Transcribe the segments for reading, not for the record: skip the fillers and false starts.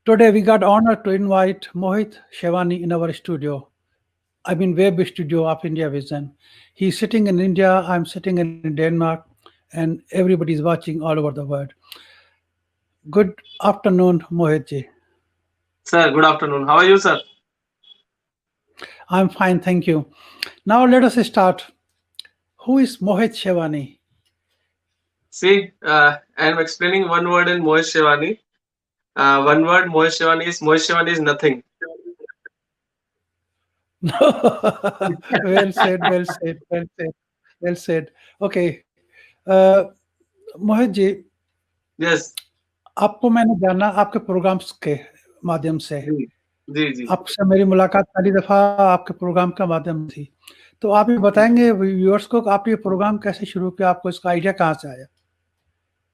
Today we got honor to invite Mohit Shevani in our studio. I mean web studio of India Vision. He's sitting in India, I'm sitting in Denmark, and everybody is watching all over the world. Good afternoon, Mohit ji. Sir, good afternoon. How are you, sir? I'm fine, thank you. Now let us start. Who is Mohit Shevani? See, I'm explaining one word in Mohesh Shewani. One word, Mohesh Shewani is nothing. Well said, well said, well said, well said. Okay. Uh, Mohit ji, Yes. आपको मैंने जाना आपके programmes के माध्यम से। जी, जी, जी। आपसे मेरी मुलाकात पहली दफ़ा आपके प्रोग्राम के माध्यम थी। तो आप ये बताएँगे व्यूअर्स को कि आपने ये प्रोग्राम कैसे शुरू किया? आपको इसका आइडिया कहाँ से आया?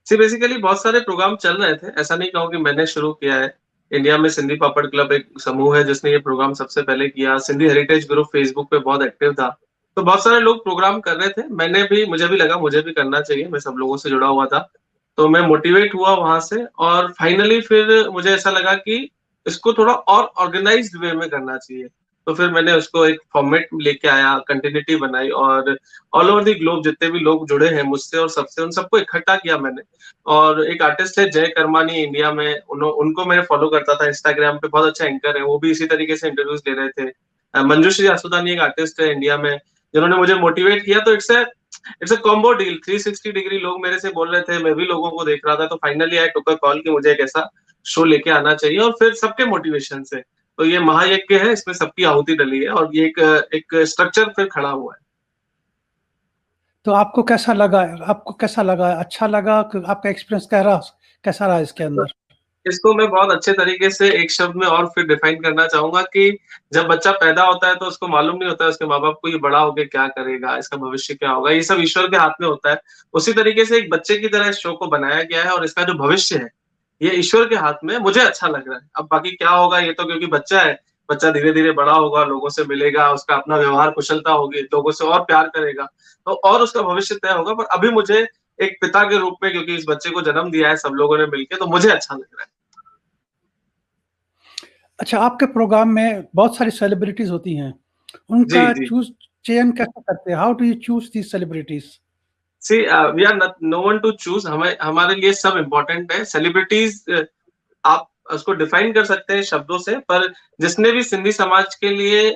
सी बेसिकली बहुत सारे प्रोग्राम चल रहे थे। ऐसा नहीं कहूँ कि मैंने शुरू किया है। इंडिया में सिंधी पापड़ क्लब एक समूह है जिसने ये प्रोग्राम सबसे पहले किया। सिंधी हेरिटेज ग्रुप फेसबुक पे बहुत एक्टिव था। तो बहुत सारे लोग प्रोग्राम कर रहे थे। मुझे भी लगा मुझे भी करना चाहिए। मैं सब लोगों से जुड़ा हुआ था। तो मैं मोटिवेट हुआ वहाँ से और फाइनली फिर मुझे ऐसा लगा कि इसको थोड़ा और ऑर्गेनाइज्ड वे में करना चाहिए। तो फिर मैंने उसको एक फॉर्मेट लेके आया, कंटिन्यूटी बनाई और ऑल ओवर द ग्लोब जितने भी लोग जुड़े हैं मुझसे और सबसे उन सबको इकट्ठा किया मैंने। और एक आर्टिस्ट है जय कर्मानी इंडिया में, उनको मैं फॉलो करता था इंस्टाग्राम पे, बहुत अच्छा एंकर है, वो भी इसी तरीके से इंटरव्यूज ले रहे थे। मंजूश्री आसुदानी एक आर्टिस्ट है इंडिया में जिन्होंने मुझे मोटिवेट किया। तो it's a combo deal. 360 degree लोग मेरे से बोल रहे थे, मैं भी लोगों को देख रहा था। तो finally I took a call कि मुझे एक ऐसा शो लेके आना चाहिए और फिर सबके मोटिवेशन से। तो ये महायज्ञ है, इसमें सबकी आहुति डली है और ये एक स्ट्रक्चर फिर खड़ा हुआ है। तो आपको कैसा लगा? अच्छा लगा कि आपका एक्सपीरियंस कैसा रहा इसके अंदर? इसको मैं बहुत अच्छे तरीके से एक शब्द में और फिर डिफाइन करना चाहूंगा कि जब बच्चा पैदा होता है तो उसको मालूम नहीं होता है उसके माँ बाप को ये बड़ा होके क्या करेगा, इसका भविष्य क्या होगा, ये सब ईश्वर के हाथ में होता है। उसी तरीके से एक बच्चे की तरह इस शो को बनाया गया है और इसका जो भविष्य है ये ईश्वर के हाथ में। मुझे अच्छा लग रहा है। अब बाकी क्या होगा ये तो क्योंकि बच्चा है, बच्चा धीरे धीरे बड़ा होगा, लोगों से मिलेगा, उसका अपना व्यवहार कुशलता होगी, लोगों से और प्यार करेगा, तो और उसका भविष्य तय होगा। पर अभी मुझे एक पिता के रूप में, क्योंकि इस बच्चे को जन्म दिया है सब लोगों ने मिलकर, तो मुझे अच्छा लग रहा है। अच्छा, आपके प्रोग्राम में बहुत सारी सेलिब्रिटीज़ होती हैं। जी, उनका जी। चयन कैसे करते हैं? How do you choose these celebrities? See we are no one to choose. हमें हमारे लिए सब इम्पोर्टेंट है। सेलिब्रिटीज आप उसको डिफाइन कर सकते हैं शब्दों से, पर जिसने भी सिंधी समाज के लिए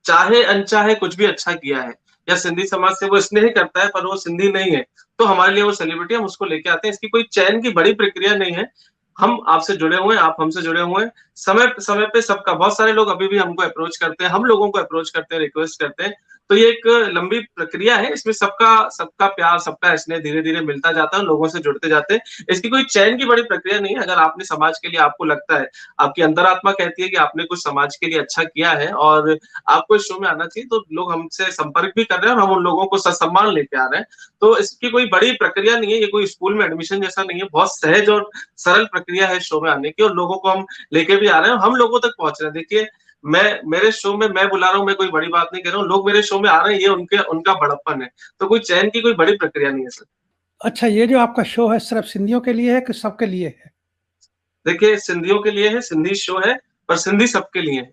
चाहे अनचाहे कुछ भी अच्छा किया है या सिंधी समाज से वो स्नेह करता है पर वो सिंधी नहीं है, तो हमारे लिए वो सेलिब्रिटी, हम उसको लेके आते हैं। इसकी कोई चयन की बड़ी प्रक्रिया नहीं है। हम आपसे जुड़े हुए हैं, आप हमसे जुड़े हुए हैं। समय समय पे सबका, बहुत सारे लोग अभी भी हमको अप्रोच करते हैं, हम लोगों को अप्रोच करते हैं, रिक्वेस्ट करते हैं। तो ये एक लंबी प्रक्रिया है। इसमें सबका सबका प्यार, सबका स्नेह धीरे धीरे मिलता जाता है, लोगों से जुड़ते जाते हैं। इसकी कोई चयन की बड़ी प्रक्रिया नहीं है। अगर आपने समाज के लिए, आपको लगता है, आपकी अंतरात्मा कहती है कि आपने कुछ समाज के लिए अच्छा किया है और आपको इस शो में आना चाहिए, तो लोग हमसे संपर्क भी कर रहे हैं और हम उन लोगों को ससम्मान लेके आ रहे हैं। तो इसकी कोई बड़ी प्रक्रिया नहीं है। ये कोई स्कूल में एडमिशन जैसा नहीं है। बहुत सहज और सरल प्रक्रिया है शो में आने की और लोगों को हम लेके भी आ रहे हैं, हम लोगों तक पहुंच रहे हैं। देखिए, मेरे शो में मैं बुला रहा हूँ, मैं कोई बड़ी बात नहीं कर रहा हूँ, लोग मेरे शो में आ रहे हैं, ये उनका बड़प्पन है। तो कोई चयन की कोई बड़ी प्रक्रिया नहीं है सर। अच्छा, ये जो आपका शो है सिर्फ़ सिंधियों के लिए है कि सबके लिए है? देखिए, सिंधियों के लिए है, सिंधी शो है, पर सिंधी सबके लिए है।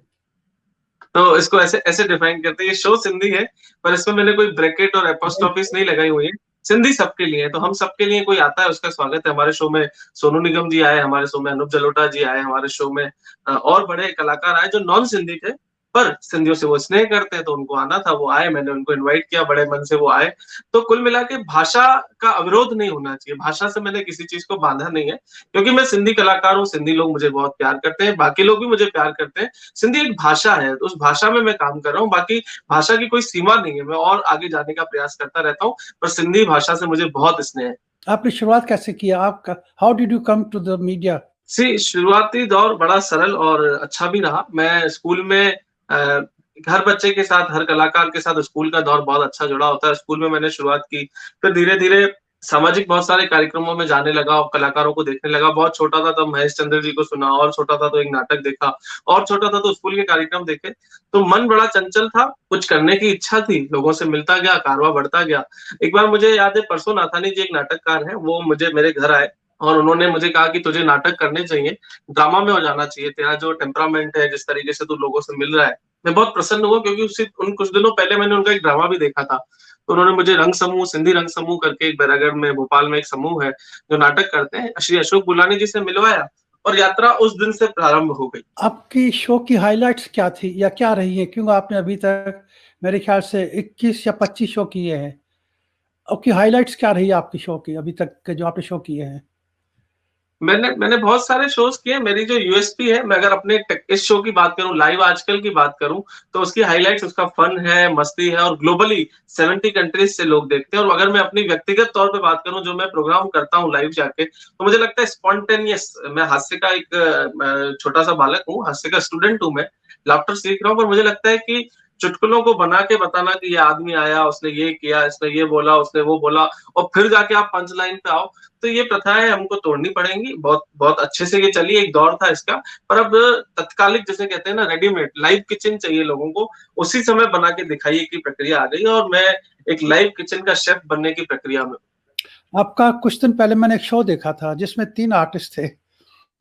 तो इसको ऐसे ऐसे डिफाइन करते हैं, ये शो सिंधी है, पर इसमें मैंने कोई ब्रैकेट और एपोस्ट्रोफीज़ नहीं लगाई हुई है। सिंधी सबके लिए है, तो हम सबके लिए, कोई आता है उसका स्वागत है। हमारे शो में सोनू निगम जी आए, हमारे शो में अनूप जलोटा जी आए, हमारे शो में और बड़े कलाकार आए जो नॉन सिंधी थे, पर सिंधियों से वो स्नेह करते हैं, तो उनको आना था, वो आए, मैंने उनको इनवाइट किया, बड़े मन से वो आए। तो कुल मिला के भाषा का अवरोध नहीं होना चाहिए। भाषा से मैंने किसी चीज़ को बाँधा नहीं है, क्योंकि मैं सिंधी कलाकार हूँ, सिंधी लोग मुझे बहुत प्यार करते हैं, बाकी लोग भी मुझे प्यार करते हैं। सिंधी एक भाषा है, तो उस भाषा में मैं काम कर रहा हूँ। बाकी भाषा की कोई सीमा नहीं है, मैं और आगे जाने का प्रयास करता रहता हूँ, पर सिंधी भाषा से मुझे बहुत स्नेह है। आपने शुरुआत कैसे किया? आपका how did you come to the media? शुरुआती दौर बड़ा सरल और अच्छा भी रहा। मैं स्कूल में हर बच्चे के साथ, हर कलाकार के साथ स्कूल का दौर बहुत अच्छा जुड़ा होता है। स्कूल में मैंने शुरुआत की, फिर धीरे-धीरे सामाजिक बहुत सारे कार्यक्रमों में जाने लगा और कलाकारों को देखने लगा। बहुत छोटा था तब महेश चंद्र जी को सुना, और छोटा था तो एक नाटक देखा, और छोटा था तो स्कूल के कार्यक्रम देखे। तो मन बड़ा चंचल था, कुछ करने की इच्छा थी, लोगों से मिलता गया, कारवां बढ़ता गया। एक बार मुझे याद है, परसों नाथानी जी एक नाटककार हैं, वो मुझे मेरे घर आए और उन्होंने मुझे कहा कि तुझे नाटक करने चाहिए, ड्रामा में हो जाना चाहिए, तेरा जो टेम्परामेंट है, जिस तरीके से तू लोगों से मिल रहा है। मैं बहुत प्रसन्न हुआ क्योंकि उसी उन कुछ दिनों पहले मैंने उनका एक ड्रामा भी देखा था। तो उन्होंने मुझे रंग समूह, सिंधी रंग समूह करके एक बैरागढ़ में, भोपाल में एक समूह है, जो नाटक करते हैं, श्री अशोक बुलानी जी से मिलवाया और यात्रा उस दिन से प्रारंभ हो गई। आपकी शो की हाइलाइट्स क्या थी या क्या रही है? क्योंकि आपने अभी तक मेरे ख्याल से 21 या 25 शो किए हैं। आपकी हाइलाइट्स क्या रही है आपकी शो की अभी तक के जो आपने शो किए हैं? मैंने बहुत सारे शोज किए। मेरी जो यूएसपी है, मैं अगर अपने इस शो की बात करूं, लाइव आजकल की बात करूं, तो उसकी हाइलाइट्स उसका फन है, मस्ती है और ग्लोबली 70 कंट्रीज से लोग देखते हैं। और अगर मैं अपनी व्यक्तिगत तौर पे बात करूं, जो मैं प्रोग्राम करता हूं लाइव जाके, तो मुझे लगता है स्पॉन्टेनियस, मैं हास्य का एक छोटा सा बालक हूँ, हास्य का स्टूडेंट हूँ, मैं लाफ्टर सीख रहा हूँ, पर मुझे लगता है कि चुटकुलों को बना के बताना कि ये आदमी आया, उसने ये किया, इसने ये बोला, उसने वो बोला, और फिर जाके आप पंच लाइन पे आओ, तो ये प्रथाएं हमको तोड़नी पड़ेंगी। बहुत बहुत अच्छे से ये चली, एक दौर था इसका, पर अब तत्कालिक, जैसे कहते हैं ना, रेडीमेड लाइव किचन चाहिए लोगों को, उसी समय बना के दिखाइए की प्रक्रिया आ गई और मैं एक लाइव किचन का शेफ बनने की प्रक्रिया में। आपका कुछ दिन पहले मैंने एक शो देखा था जिसमें 3 आर्टिस्ट थे।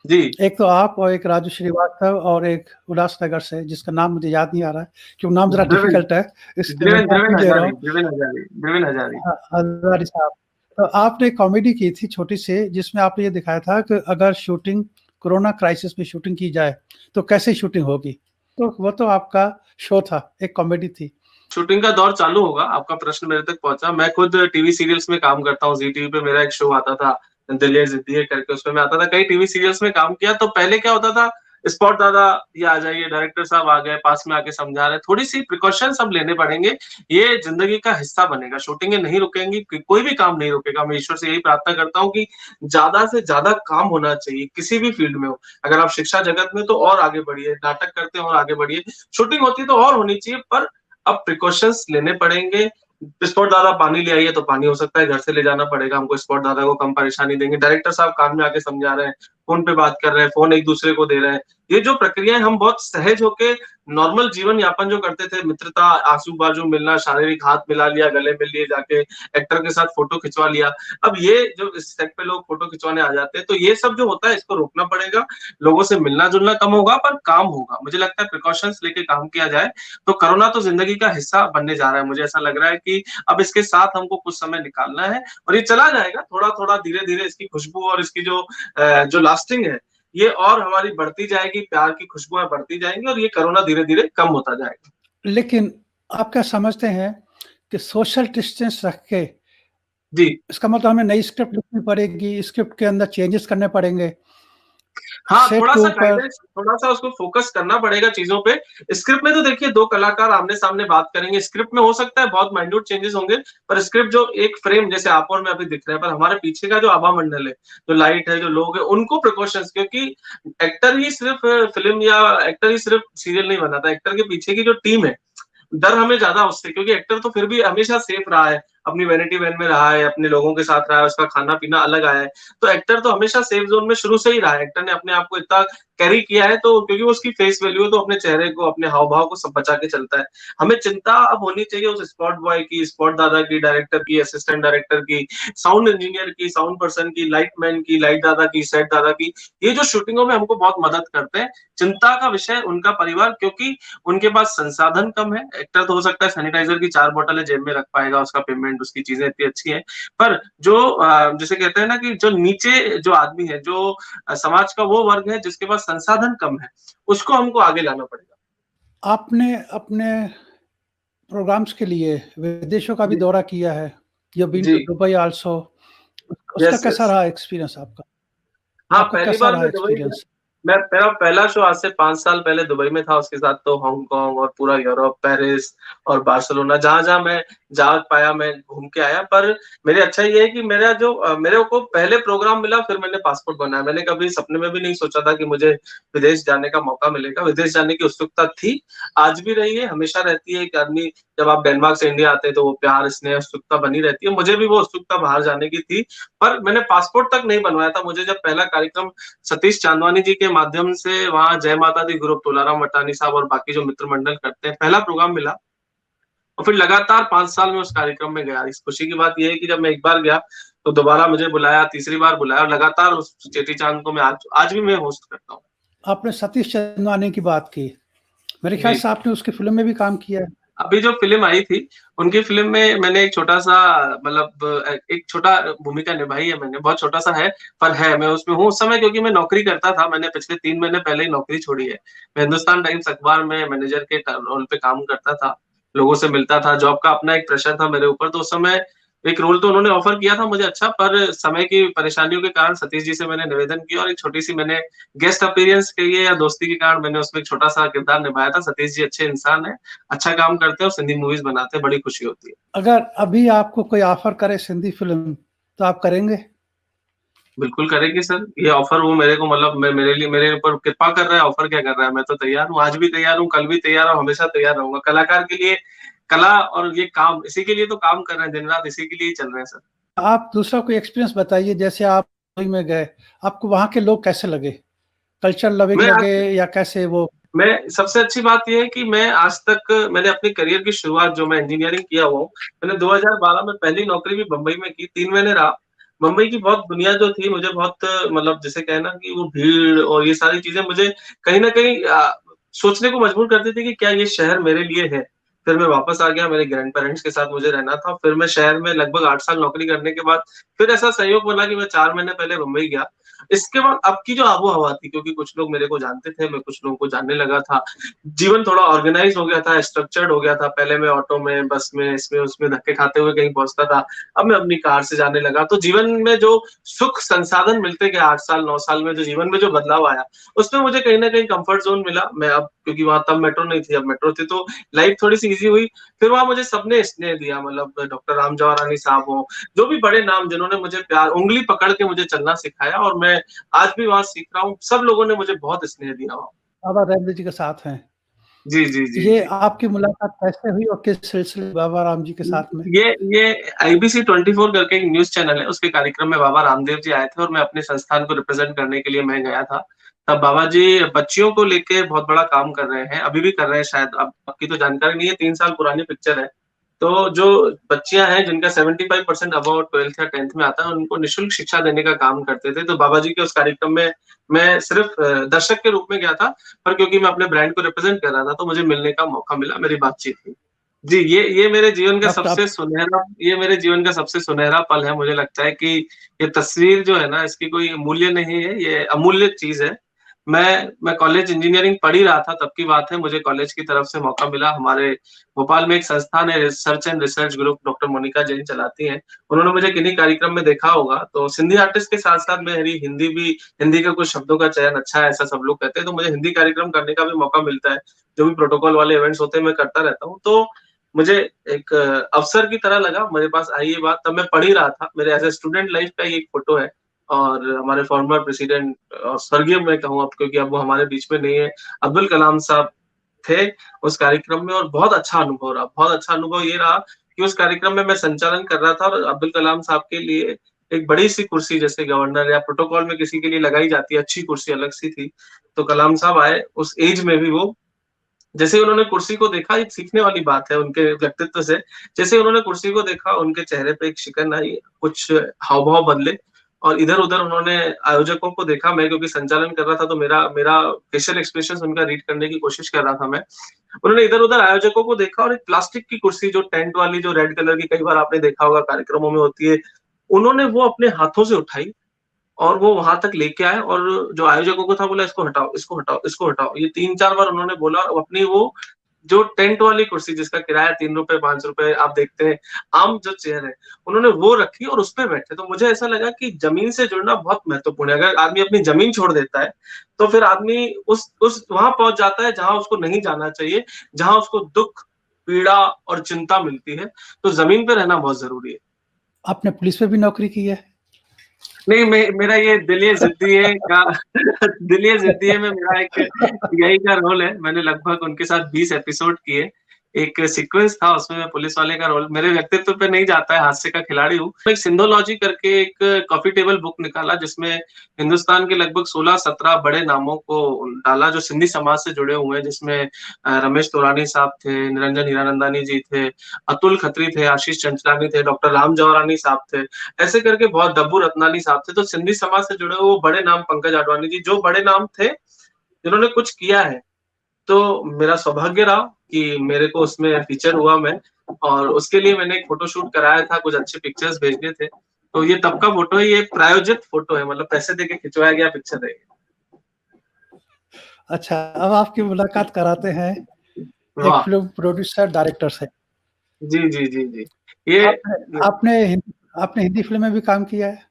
जी। एक तो आप और एक राजू श्रीवास्तव और एक उल्लासनगर से, जिसका नाम मुझे याद नहीं आ रहा है, क्योंकि नाम ज़रा डिफ़िकल्ट है, इसलिए मैं माफ़ी ले रहा हूँ। द्रविन हजारी। हज़ारी साहब। तो आपने कॉमेडी की थी छोटी-सी, जिसमें आपने ये दिखाया था कि अगर शूटिंग कोरोना क्राइसिस में शूटिंग की जाए, तो कैसे शूटिंग होगी? तो वो तो आपका शो था, एक कॉमेडी थी। शूटिंग का दौर चालू होगा, आपका प्रश्न मेरे तक पहुंचा। मैं खुद टीवी सीरियल्स में काम करता हूँ, जी टीवी पे मेरा एक शो आता था, दिल जिद्दी करके, उसमें मैं आता था। कई टीवी सीरियल्स में काम किया। तो पहले क्या होता था, स्पॉट दादा ये आ जाइए, डायरेक्टर साहब आ गए, पास में आके समझा रहे, थोड़ी सी प्रिकॉशन सब लेने पड़ेंगे। ये जिंदगी का हिस्सा बनेगा, शूटिंगें नहीं रुकेंगी, कोई भी काम नहीं रुकेगा। मैं ईश्वर से यही प्रार्थना करता हूँ कि ज्यादा से ज्यादा काम होना चाहिए, किसी भी फील्ड में हो। अगर आप शिक्षा जगत में, तो और आगे बढ़िए, नाटक करते हैं और आगे बढ़िए, शूटिंग होती है तो और होनी चाहिए, पर अब प्रिकॉशंस लेने पड़ेंगे। स्पॉट दादा पानी ले आइए, तो पानी हो सकता है घर से ले जाना पड़ेगा हमको, स्पॉट दादा को कम परेशानी देंगे। डायरेक्टर साहब कान में आके समझा रहे हैं, फोन पे बात कर रहे हैं, फोन एक दूसरे को दे रहे हैं। ये जो प्रक्रियाएं हम बहुत सहज होके नॉर्मल जीवन यापन जो करते थे, मित्रता, आजू बाजू मिलना, शारीरिक हाथ मिला लिया, गले मिल लिए, जाके एक्टर के साथ फोटो खिंचवा लिया, अब ये जो इस सेट पे लोग फोटो खिंचवाने आ जाते हैं, तो ये सब जो होता है इसको रोकना पड़ेगा। लोगों से मिलना जुलना कम होगा, पर काम होगा। मुझे लगता है प्रिकॉशंस लेके काम किया जाए तो कोरोना तो जिंदगी का हिस्सा बनने जा रहा है। मुझे ऐसा लग रहा है कि अब इसके साथ हमको कुछ समय निकालना है और ये चला जाएगा, थोड़ा थोड़ा धीरे धीरे इसकी खुशबू और इसकी जो लास्टिंग है, ये और हमारी बढ़ती जाएगी, प्यार की खुशबुएं बढ़ती जाएंगी और ये कोरोना धीरे धीरे कम होता जाएगा। लेकिन आप क्या समझते हैं कि सोशल डिस्टेंस रख के, जी। इसका मतलब हमें नई स्क्रिप्ट लिखनी पड़ेगी, स्क्रिप्ट के अंदर चेंजेस करने पड़ेंगे? हाँ, सेट थोड़ा के सा ऊपर गाइडेंस, थोड़ा सा उसको फोकस करना पड़ेगा चीजों पे। स्क्रिप्ट में तो देखिए 2 कलाकार आमने-सामने बात करेंगे, स्क्रिप्ट में हो सकता है बहुत माइन्यूट चेंजेस होंगे, पर स्क्रिप्ट जो एक फ्रेम जैसे आप और मैं अभी दिख रहे हैं, पर हमारे पीछे का जो आभा मंडल है, जो लाइट है, जो लोग हैं, उनको प्रिकॉशंस, क्योंकि एक्टर ही सिर्फ फ़िल्म या एक्टर ही सिर्फ सीरियल नहीं बनाता, एक्टर के पीछे की जो टीम है, डर हमें ज्यादा उससे, क्योंकि एक्टर तो फिर भी हमेशा सेफ रहा है, अपनी वैनिटी वैन में रहा है, अपने लोगों के साथ रहा है, उसका खाना पीना अलग आया है, तो एक्टर तो हमेशा सेफ जोन में शुरू से ही रहा है। एक्टर ने अपने आप को इतना कैरी किया है, तो क्योंकि वो उसकी फेस वैल्यू है, तो अपने चेहरे को, अपने हाव भाव को सब बचा के चलता है। हमें चिंता अब होनी चाहिए उस स्पॉट बॉय की, स्पॉट दादा की, डायरेक्टर की, असिस्टेंट डायरेक्टर की, साउंड इंजीनियर की, साउंड पर्सन की, लाइट मैन की, लाइट दादा की, सेट दादा की, ये जो शूटिंगों में हमको बहुत मदद करते हैं। चिंता का विषय उनका परिवार, क्योंकि उनके पास संसाधन कम है। एक्टर तो हो सकता है सैनिटाइजर की 4 बोतलें जेब में रख पाएगा, उसका पेमेंट, उसकी चीजें इतनी अच्छी है, पर जो जिसे कहते हैं ना कि जो नीचे जो आदमी है, जो समाज का वो वर्ग है जिसके पास संसाधन कम है, उसको हमको आगे लाना पड़ेगा। आपने अपने प्रोग्राम्स के लिए विदेशों का भी जी। दौरा किया है। यू हैव बीन जी। To Dubai also. उसका यस, कैसा यस। रहा एक्सपीरियंस आपका? हाँ, आपका पहली कैसा बार रहा मैं दुबई गया। एक्सपीरियंस? मेरा पहला शो आज से 5 साल पहले दुबई में था, उसके साथ तो हांगकांग और पूरा यूरोप, पेरिस और बार्सिलोना, जहाँ-जहाँ मैं जा पाया मैं घूम के आया। पर मेरी अच्छा ये है कि मेरे को पहले प्रोग्राम मिला, फिर मैंने पासपोर्ट बनाया। मैंने कभी सपने में भी नहीं सोचा था कि मुझे विदेश जाने का मौका मिलेगा। विदेश जाने की उत्सुकता थी, आज भी रही है, हमेशा रहती है। एक आदमी जब आप डेनमार्क से इंडिया आते हैं तो वो प्यार, स्नेह, उत्सुकता बनी रहती है। मुझे भी वो उत्सुकता बाहर जाने की थी, पर मैंने पासपोर्ट तक नहीं बनवाया था। मुझे जब पहला कार्यक्रम सतीश चांदवानी जी के माध्यम से वहाँ जय माता दी ग्रुप, तुलाराम वटानी साहब और बाकी जो मित्र मंडल करते हैं, पहला प्रोग्राम मिला और फिर लगातार 5 साल में उस कार्यक्रम में गया। इस खुशी की बात ये है कि जब मैं एक बार गया, तो दोबारा मुझे बुलाया, तीसरी बार बुलाया, और लगातार उस चेटी चांद को मैं आज भी मैं होस्ट करता हूँ। आपने सतीश चंदवानी की बात की, मेरे ख्याल जी। से आपने उसकी फिल्म में भी काम किया है। अभी जो फ़िल्म आई थी, उनकी फ़िल्म में मैंने एक छोटा-सा मतलब एक छोटा भूमिका निभाई है मैंने, बहुत छोटा-सा है, पर है, मैं उसमें हूँ उस समय क्योंकि मैं नौकरी करता था, मैंने पिछले 3 महीने पहले ही नौकरी छोड़ी है। मैं हिंदुस्तान टाइम्स अखबार में मैनेजर के रोल पे काम करता था, लोगों से मिलता था, जॉब का अपना एक प्रेशर था मेरे ऊपर, तो उस समय एक रोल तो उन्होंने ऑफ़र किया था मुझे अच्छा, पर समय की परेशानियों के कारण सतीश जी से मैंने निवेदन किया और एक छोटी-सी मैंने गेस्ट अपीयरेंस कहिए या दोस्ती के कारण मैंने उसमें एक छोटा-सा किरदार निभाया था। सतीश जी अच्छे इंसान हैं, अच्छा काम करते हैं और सिंधी मूवीज़ बनाते हैं, बड़ी खुशी होती है। अगर अभी आपको कोई ऑफर करे सिंधी फिल्म, तो आप करेंगे? बिल्कुल करेंगे सर, ये ऑफ़र वो मेरे को मतलब मेरे लिए मेरे ऊपर कृपा कर रहा है, ऑफ़र क्या कर रहा है, मैं तो तैयार हूँ, आज भी तैयार हूँ, कल भी तैयार हूँ, हमेशा तैयार रहूँगा। कलाकार के लिए कला और ये काम, इसी के लिए तो काम कर रहे हैं, दिन-रात इसी के लिए ही चल रहे हैं सर। आप दूसरा कोई एक्सपीरियंस बताइए, जैसे आप दुबई में गए, आपको वहाँ के लोग कैसे लगे? कल्चर लविंग मैं लगे आज या कैसे वो? मैं सबसे अच्छी बात ये है कि मैं आज तक मैंने अपने करियर की शुरुआत जो मैं इंजीनियरिंग किया हुआ हूँ, मैंने 2012 में पहली नौकरी भी बम्बई में की, 3 महीने रहा। बम्बई की बहुत दुनिया जो थी मुझे बहुत मतलब जिसे कहें ना कि वो भीड़ और ये सारी चीज़ें मुझे कहीं न कहीं सोचने को मजबूर करती थी कि क्या ये शहर मेरे लिए है? फिर मैं वापस आ गया, मेरे ग्रैंड पेरेंट्स के साथ मुझे रहना था, फिर मैं शहर में लगभग 8 साल नौकरी करने के बाद फिर ऐसा संयोग बना कि मैं 4 महीने पहले बम्बई गया। इसके बाद अब की जो आबो-हवा थी क्योंकि कुछ लोग मेरे को जानते थे, मैं कुछ लोगों को जानने लगा था। जीवन थोड़ा ऑर्गेनाइज़ हो गया था, स्ट्रक्चर्ड हो गया था। पहले मैं ऑटो में, बस में, इसमें उसमें धक्के खाते हुए कहीं पहुँचता था। अब मैं अपनी कार से जाने लगा। तो जीवन में जो सुख संसाधन मिलते गए 8 साल, 9 साल में जो जीवन में जो बदलाव आया, उसमें मुझे कहीं न कहीं कम्फर्ट ज़ोन मिला। मैं अब क्योंकि वहाँ तब मेट्रो नहीं थी, अब मेट्रो थी तो लाइफ़ थोड़ी-सी ईज़ी हुई। फिर वहाँ मुझे सबने स्नेह दिया मतलब डॉक्टर राम जवाहरानी साहब हों, जो भी बड़े नाम जिन्होंने मुझे प्यार उँगली पकड़ के मुझे चलना सिखाया और मैं आज भी वहाँ सीख रहा हूँ। सब लोगों ने मुझे बहुत स्नेह दिया वहाँ। बाबा रामदेव जी के साथ हैं। जी, जी, जी, ये जी। आपकी मुलाकात कैसे हुई और किस सिलसिले में बाबा राम जी के साथ में? ये आईबीसी 24 करके एक न्यूज़ चैनल है, उसके कार्यक्रम में बाबा रामदेव जी आए थे और मैं अपने संस्थान को रिप्रेज़ेंट करने के लिए मैं गया था। तब बाबा जी बच्चियों को लेके बहुत बड़ा काम कर रहे हैं, अभी भी कर रहे हैं शायद, अब आपकी तो जानकारी नहीं है, 3 साल पुरानी पिक्चर है। तो जो बच्चियाँ हैं जिनका 75% अबाउट 12th या 10th में आता है, उनको निःशुल्क शिक्षा देने का काम करते थे। तो बाबा जी के उस कार्यक्रम में मैं सिर्फ़ दर्शक के रूप में गया था, पर क्योंकि मैं अपने ब्रांड को रिप्रेज़ेंट कर रहा था, तो मुझे मिलने का मौका मिला, मेरी बातचीत हुई। जी, ये मेरे जीवन का डॉक्टर सबसे सुनहरा ये मेरे जीवन का सबसे सुनहरा पल है। मुझे लगता है कि ये तस्वीर जो है ना, इसकी कोई मूल्य नहीं है, ये अमूल्य चीज़ है। मैं कॉलेज इंजीनियरिंग पढ़ ही रहा था, तब की बात है, मुझे कॉलेज की तरफ से मौका मिला। हमारे भोपाल में एक संस्थान है, research and research group, doctor Monika Jain चलाती हैं। उन्होंने मुझे किन्हीं कार्यक्रम में देखा होगा, तो सिंधी आर्टिस्ट के साथ-साथ मेरी हिंदी के कुछ शब्दों का चयन अच्छा है, ऐसा सब लोग कहते हैं, तो मुझे हिंदी कार्यक्रम करने का भी मौका मिलता है। जो भी प्रोटोकॉल वाले इवेंट्स होते हैं, मैं करता रहता हूँ। तो मुझे एक अवसर की तरह लगा, मेरे पास आई ये बात, तब मैं पढ़ ही रहा था। मेरे एज़ अ स्टूडेंट लाइफ़ का ये एक फ़ोटो है और हमारे फॉर्मर प्रेसिडेंट और स्वर्गीय मैं कहूँ अब क्योंकि अब वो हमारे बीच में नहीं है, अब्दुल कलाम साहब थे उस कार्यक्रम में और बहुत अच्छा अनुभव रहा। बहुत अच्छा अनुभव ये रहा कि उस कार्यक्रम में मैं संचालन कर रहा था और अब्दुल कलाम साहब के लिए एक बड़ी-सी कुर्सी जैसे गवर्नर या प्रोटोकॉल में किसी के लिए लगाई जाती है, अच्छी कुर्सी अलग-सी थी। तो कलाम साहब आए, उस ऐज में भी वो जैसे ही उन्होंने कुर्सी को देखा, एक सीखने वाली बात है उनके व्यक्तित्व से। जैसे ही उन्होंने कुर्सी को देखा, उनके चेहरे पे एक शिकन आई, कुछ हाव-भाव बदले और इधर-उधर उन्होंने आयोजकों को देखा। मैं क्योंकि संचालन कर रहा था, तो मेरा मेरा फेशियल एक्सप्रेशंस उनका रीड करने की कोशिश कर रहा था मैं। उन्होंने इधर-उधर आयोजकों को देखा और एक प्लास्टिक की कुर्सी जो टेंट वाली जो रेड कलर की कई बार आपने देखा होगा कार्यक्रमों में होती है, उन्होंने वो अपने हाथों से उठाई और वो वहाँ तक लेके आए और जो आयोजकों को था बोला इसको हटाओ, इसको हटाओ, इसको हटाओ। ये 3-4 बार उन्होंने बोला और अपनी वो जो टेंट वाली कुर्सी जिसका किराया ₹3 ₹5 आप देखते हैं, आम जो चेयर है, उन्होंने वो रखी और उसपे बैठे। तो मुझे ऐसा लगा कि ज़मीन से जुड़ना बहुत महत्वपूर्ण है। अगर आदमी अपनी ज़मीन छोड़ देता है, तो फिर आदमी उस वहाँ पहुँच जाता है जहाँ उसको नहीं जाना चाहिए, जहाँ उसको दुःख, पीड़ा और चिंता मिलती है। तो ज़मीन पे रहना बहुत ज़रूरी है। आपने पुलिस में भी नौकरी की है? नहीं, मेरा ये दिल-ये ज़िद्दीए का दिल-ये ज़िद्दीए में मेरा एक सीआई का रोल है। मैंने लगभग उनके साथ 20 एपिसोड किए। एक सीक्वेंस था, उसमें मैं पुलिस वाले का रोल, मेरे व्यक्तित्व पे नहीं जाता है, हास्य का खिलाड़ी हूँ। एक सिंधोलॉजी करके एक कॉफी टेबल बुक निकाला, जिसमें हिंदुस्तान के लगभग 16-17 बड़े नामों को डाला जो सिंधी समाज से जुड़े हुए हैं, जिसमें रमेश तोरानी साहब थे, निरंजन हीरानंदानी जी थे, अतुल खत्री थे, आशीष चंचलानी थे, डॉक्टर राम जौहरानी साहब थे, ऐसे करके बहुत, डब्बू रत्नानी साहब थे। तो सिंधी समाज से जुड़े हुए वो बड़े नाम, पंकज आडवाणी जी, जो बड़े नाम थे जिन्होंने कुछ किया है। तो मेरा सौभाग्य रहा कि मेरे को उसमें फीचर हुआ मैं, और उसके लिए मैंने एक फोटोशूट कराया था, कुछ अच्छे पिक्चर्स भेजने थे। तो ये तब का फोटो है, ये प्रायोजित फोटो है, मतलब पैसे देके खिंचवाया गया पिक्चर है। अच्छा, अब आपकी मुलाकात कराते हैं एक वाह। फिल्म प्रोड्यूसर डायरेक्टर से। जी जी जी जी। ये आपने आपने आपने हिंदी फिल्म में भी काम किया है?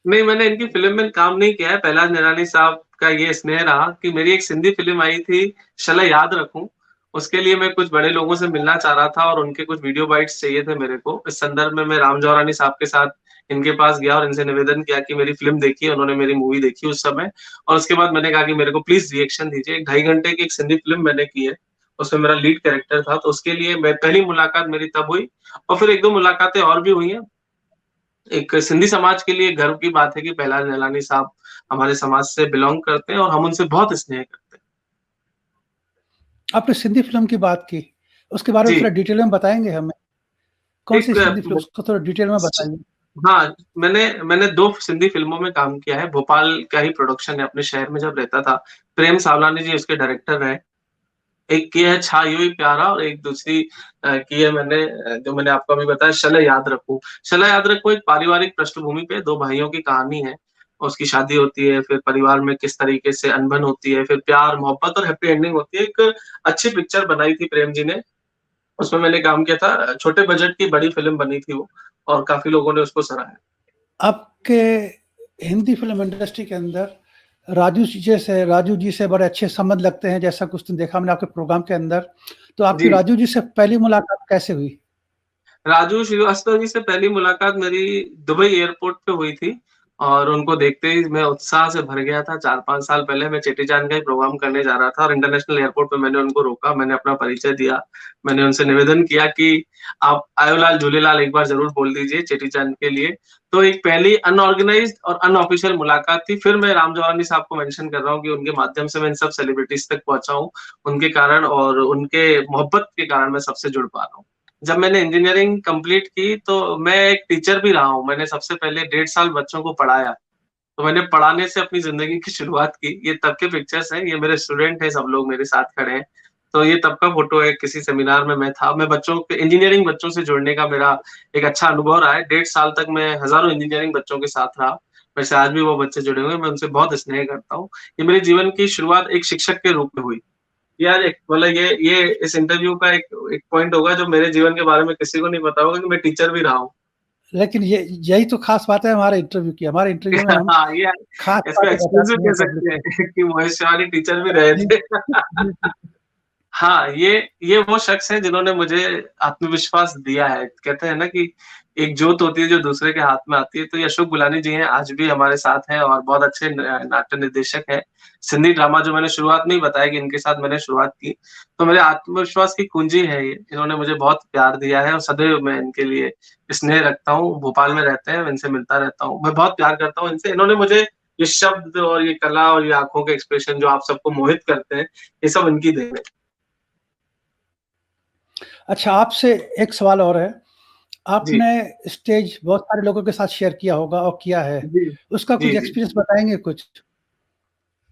नहीं, मैंने इनकी फिल्म में काम नहीं किया है। पहलाज निरानी साहब का ये स्नेह रहा कि मेरी एक सिंधी फिल्म आई थी, शला याद रखूं, उसके लिए मैं कुछ बड़े लोगों से मिलना चाह रहा था और उनके कुछ वीडियो बाइट्स चाहिए थे मेरे को। इस संदर्भ में मैं राम जौहरानी साहब के साथ इनके पास गया और इनसे निवेदन किया कि मेरी फिल्म देखिए। उन्होंने मेरी मूवी देखी उस समय, और उसके बाद मैंने कहा कि मेरे को प्लीज रिएक्शन दीजिए। 2.5 घंटे की एक सिंधी फिल्म मैंने की है, उसमें मेरा लीड कैरेक्टर था। तो उसके लिए मैं, पहली मुलाकात मेरी तब हुई, और फिर 1-2 मुलाकातें और भी हुई हैं। एक सिंधी समाज के लिए गर्व की बात है कि पहलाज निहलानी साहब हमारे समाज से बिलोंग करते हैं और हम उनसे बहुत स्नेह करते हैं। आपने सिंधी फिल्म की बात की, उसके बारे में जी। थोड़ा डिटेल में बताएँगे हमें? कौन-सी एक सिंधी फिल्म, उसको थोड़ा डिटेल में बताइए? हाँ, मैंने मैंने 2 सिंधी फ़िल्मों में काम किया है। भोपाल का ही प्रोडक्शन है, अपने शहर में जब रहता था। प्रेम सावलानी जी उसके डायरेक्टर रहे। एक की है छा यूं ही प्यारा, और एक दूसरी की है मैंने, जो मैंने आपको अभी बताया, शले याद रखूं। शले याद रखूं एक पारिवारिक पृष्ठभूमि पे 2 भाइयों की कहानी है। उसकी शादी होती है, फिर परिवार में किस तरीके से अनबन होती है, फिर प्यार, मोहब्बत और हैप्पी एंडिंग होती है। एक अच्छी पिक्चर बनाई थी प्रेम जी ने, उसमें मैंने काम किया था। छोटे बजट की बड़ी फ़िल्म बनी थी वो, और काफ़ी लोगों ने उसको सराहा। आपके हिंदी फिल्म इंडस्ट्री के अंदर राजू जी से बड़े अच्छे संबंध लगते हैं, जैसा कुछ दिन देखा मैंने आपके प्रोग्राम के अंदर। तो आपकी जी। राजू जी से पहली मुलाकात कैसे हुई? राजू श्रीवास्तव जी से पहली मुलाकात मेरी दुबई एयरपोर्ट पे हुई थी, और उनको देखते ही मैं उत्साह से भर गया था। 4-5 साल पहले मैं चेटीचांद का ही प्रोग्राम करने जा रहा था, और इंटरनेशनल एयरपोर्ट पे मैंने उनको रोका, मैंने अपना परिचय दिया। मैंने उनसे निवेदन किया कि आप आयोलाल झूलेलाल एक बार ज़रूर बोल दीजिए चेटीचांद के लिए। तो एक पहली अनऑर्गेनाइज़्ड और अनऑफिशियल मुलाकात थी। फिर मैं राम जौहरानी साहब को मेंशन कर रहा हूँ कि उनके माध्यम से मैं इन सब सेलिब्रिटीज़ तक पहुँचा हूँ। उनके कारण और उनके मोहब्बत के कारण मैं सबसे जुड़ पा रहा हूँ। जब मैंने इंजीनियरिंग कंप्लीट की तो मैं एक टीचर भी रहा हूँ। मैंने सबसे पहले 1.5 साल बच्चों को पढ़ाया। तो मैंने पढ़ाने से अपनी ज़िंदगी की शुरुआत की। ये तब के पिक्चर्स हैं, ये मेरे स्टूडेंट हैं, सब लोग मेरे साथ खड़े हैं। तो ये तब का फ़ोटो है, किसी सेमिनार में मैं था। मैं बच्चों के, इंजीनियरिंग बच्चों से जुड़ने का मेरा एक अच्छा अनुभव रहा है। 1.5 साल तक मैं हज़ारों इंजीनियरिंग बच्चों के साथ रहा। वैसे आज भी वो बच्चे जुड़े हुए हैं, मैं उनसे बहुत स्नेह करता हूँ। ये मेरे जीवन की शुरुआत एक शिक्षक के रूप में हुई। यार एक मतलब ये इस इंटरव्यू का एक एक पॉइंट होगा जो मेरे जीवन के बारे में किसी को नहीं पता होगा कि मैं टीचर भी रहा हूँ। लेकिन ये यही तो खास बात है हमारे इंटरव्यू की। हमारे इंटरव्यू में हम हाँ, ये खास इसको बातें एक्सक्लूसिव बताते हैं कह पब्लिक सकते को। हैं कि महेश तिवारी टीचर भी रहे जी, थे। जी, जी। हाँ, ये वो शख्स हैं जिन्होंने मुझे आत्मविश्वास दिया है। कहते हैं ना कि एक जोत होती है जो दूसरे के हाथ में आती है, तो ये अशोक गुलानी जी हैं, आज भी हमारे साथ हैं और बहुत अच्छे नाट्य निर्देशक हैं। सिंधी ड्रामा जो मैंने शुरुआत में ही बताया कि इनके साथ मैंने शुरुआत की, तो मेरे आत्मविश्वास की कुंजी है ये। इन्होंने मुझे बहुत प्यार दिया है और सदैव मैं इनके लिए स्नेह रखता हूँ। भोपाल में रहते हैं, मैं इनसे मिलता रहता हूँ। मैं बहुत प्यार करता हूँ इनसे। इन्होंने मुझे ये शब्द और ये कला और ये आँखों के एक्सप्रेशन जो आप सबको मोहित करते हैं, ये सब इनकी देन है। अच्छा, आपसे एक सवाल और है। जी। आपने स्टेज बहुत सारे लोगों के साथ शेयर किया होगा और किया है। जी। उसका जी, कुछ जी। एक्सपीरियंस बताएँगे कुछ?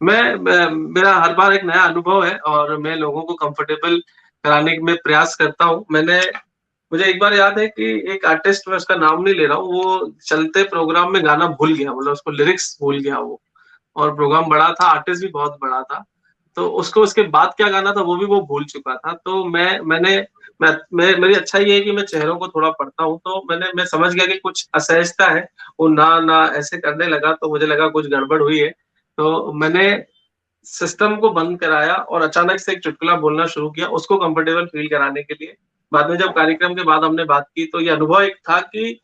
मैं मेरा हर बार एक नया अनुभव है और मैं लोगों को कंफर्टेबल कराने में प्रयास करता हूँ। मुझे एक बार याद है कि एक आर्टिस्ट, मैं उसका नाम नहीं ले रहा हूँ, वो चलते प्रोग्राम में गाना भूल गया, मतलब उसको लिरिक्स भूल गया वो, और प्रोग्राम बड़ा था, आर्टिस्ट भी बहुत बड़ा था। तो उसको उसके बाद क्या गाना था वो भी वो भूल चुका था। तो मेरी अच्छाई ये है कि मैं चेहरों को थोड़ा पढ़ता हूँ, तो मैं समझ गया कि कुछ असहजता है। वो ना ऐसे करने लगा, तो मुझे लगा कुछ गड़बड़ हुई है। तो मैंने सिस्टम को बंद कराया और अचानक से एक चुटकुला बोलना शुरू किया, उसको कंफर्टेबल फ़ील कराने के लिए। बाद में जब कार्यक्रम के बाद हमने बात की, तो ये अनुभव एक था कि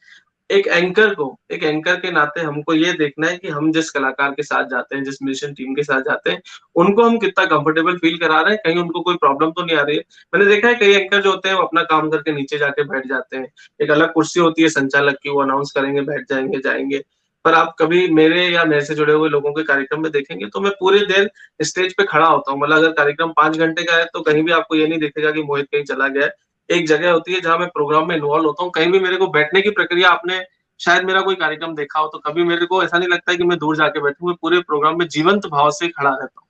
एक एंकर के नाते हमको ये देखना है कि हम जिस कलाकार के साथ जाते हैं, जिस म्यूजिशियन टीम के साथ जाते हैं, उनको हम कितना कंफर्टेबल फील करा रहे हैं, कहीं उनको कोई प्रॉब्लम तो नहीं आ रही है। मैंने देखा है कई एंकर जो होते हैं वो अपना काम करके नीचे जाके बैठ जाते हैं। एक अलग कुर्सी होती है संचालक की, वो अनाउंस करेंगे, बैठ जाएंगे, जाएंगे। पर आप कभी मेरे या मेरे से जुड़े हुए लोगों के कार्यक्रम में देखेंगे तो मैं पूरी देर स्टेज पे खड़ा होता हूँ। मतलब अगर कार्यक्रम 5 घंटे का है तो कहीं भी आपको ये नहीं दिखेगा कि मोहित कहीं चला गया है। एक जगह होती है जहाँ मैं प्रोग्राम में इन्वॉल्व होता हूँ। कहीं भी मेरे को बैठने की प्रक्रिया, आपने शायद मेरा कोई कार्यक्रम देखा हो तो कभी मेरे को ऐसा नहीं लगता है कि मैं दूर जाके बैठूं, मैं पूरे प्रोग्राम में जीवंत भाव से खड़ा रहता हूँ।